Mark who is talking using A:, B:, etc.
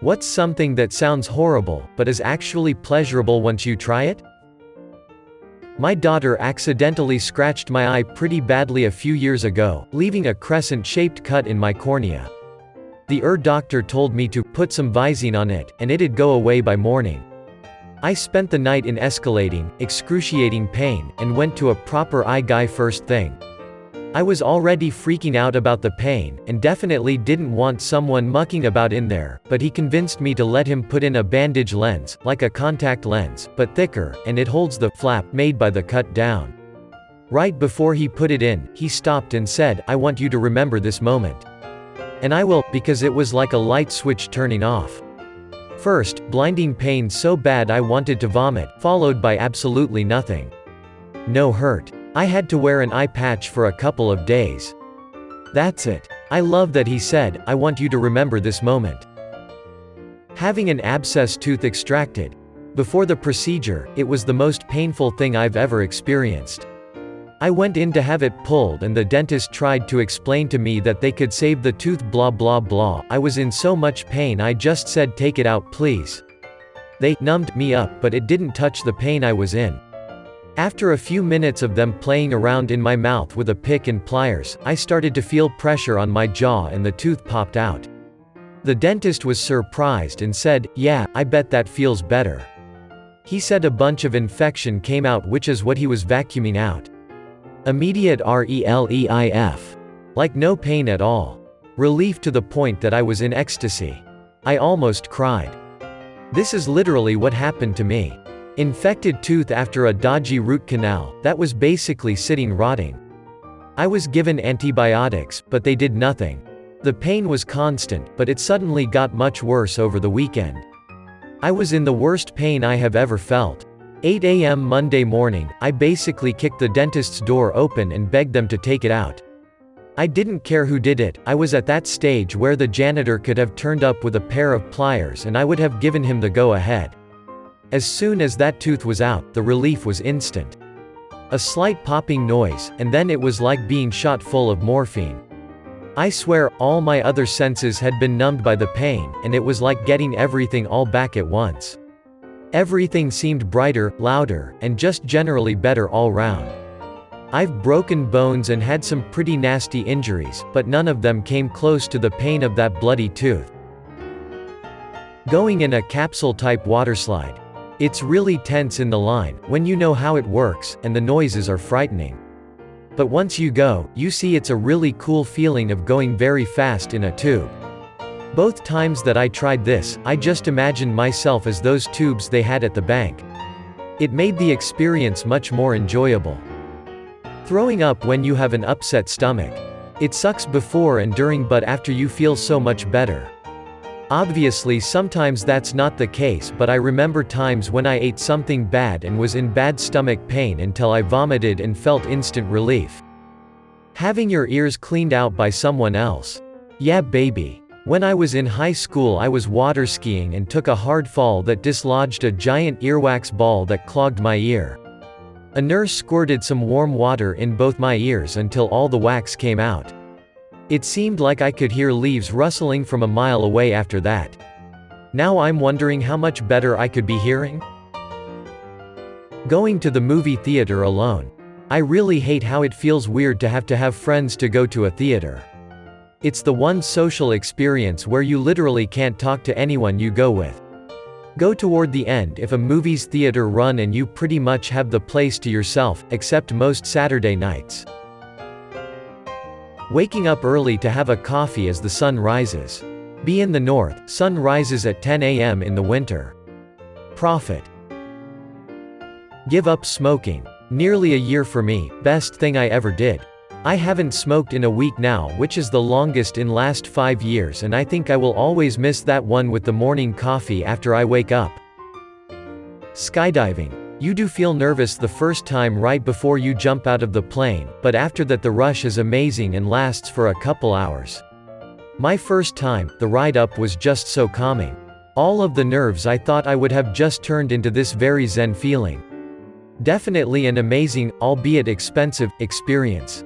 A: What's something that sounds horrible, but is actually pleasurable once you try it? My daughter accidentally scratched my eye pretty badly a few years ago, leaving a crescent-shaped cut in my cornea. The doctor told me to put some Visine on it, and it'd go away by morning. I spent the night in excruciating pain, and went to a proper eye guy first thing. I was already freaking out about the pain, and definitely didn't want someone mucking about in there, but he convinced me to let him put in a bandage lens, like a contact lens, but thicker, and it holds the flap made by the cut down. Right before he put it in, he stopped and said, "I want you to remember this moment." And I will, because it was like a light switch turning off. First, blinding pain so bad I wanted to vomit, followed by absolutely nothing. No hurt. I had to wear an eye patch for a couple of days. That's it. I love that he said, "I want you to remember this moment." Having an abscess tooth extracted. Before the procedure, it was the most painful thing I've ever experienced. I went in to have it pulled and the dentist tried to explain to me that they could save the tooth blah blah blah. I was in so much pain I just said, "Take it out please." They numbed me up, but it didn't touch the pain I was in. After a few minutes of them playing around in my mouth with a pick and pliers, I started to feel pressure on my jaw and the tooth popped out. The dentist was surprised and said, "Yeah, I bet that feels better." He said a bunch of infection came out, which is what he was vacuuming out. Immediate relief. Like no pain at all. Relief to the point that I was in ecstasy. I almost cried. This is literally what happened to me. Infected tooth after a dodgy root canal, that was basically sitting rotting. I was given antibiotics, but they did nothing. The pain was constant, but it suddenly got much worse over the weekend. I was in the worst pain I have ever felt. 8 a.m. Monday morning, I basically kicked the dentist's door open and begged them to take it out. I didn't care who did it. I was at that stage where the janitor could have turned up with a pair of pliers and I would have given him the go-ahead. As soon as that tooth was out, the relief was instant. A slight popping noise, and then it was like being shot full of morphine. I swear, all my other senses had been numbed by the pain, and it was like getting everything all back at once. Everything seemed brighter, louder, and just generally better all round. I've broken bones and had some pretty nasty injuries, but none of them came close to the pain of that bloody tooth. Going in a capsule-type waterslide. It's really tense in the line, when you know how it works, and the noises are frightening. But once you go, you see it's a really cool feeling of going very fast in a tube. Both times that I tried this, I just imagined myself as those tubes they had at the bank. It made the experience much more enjoyable. Throwing up when you have an upset stomach. It sucks before and during, but after you feel so much better. Obviously sometimes that's not the case, but I remember times when I ate something bad and was in bad stomach pain until I vomited and felt instant relief. Having your ears cleaned out by someone else. Yeah baby. When I was in high school I was water skiing and took a hard fall that dislodged a giant earwax ball that clogged my ear. A nurse squirted some warm water in both my ears until all the wax came out. It seemed like I could hear leaves rustling from a mile away after that. Now I'm wondering how much better I could be hearing? Going to the movie theater alone. I really hate how it feels weird to have friends to go to a theater. It's the one social experience where you literally can't talk to anyone you go with. Go toward the end if a movie's theater run and you pretty much have the place to yourself, except most Saturday nights. Waking up early to have a coffee as the sun rises. Be in the north, sun rises at 10 a.m. in the winter. Profit. Give up smoking. Nearly a year for me, best thing I ever did. I haven't smoked in a week now, which is the longest in last 5 years, and I think I will always miss that one with the morning coffee after I wake up. Skydiving. You do feel nervous the first time right before you jump out of the plane, but after that the rush is amazing and lasts for a couple hours. My first time, the ride up was just so calming. All of the nerves I thought I would have just turned into this very zen feeling. Definitely an amazing, albeit expensive, experience.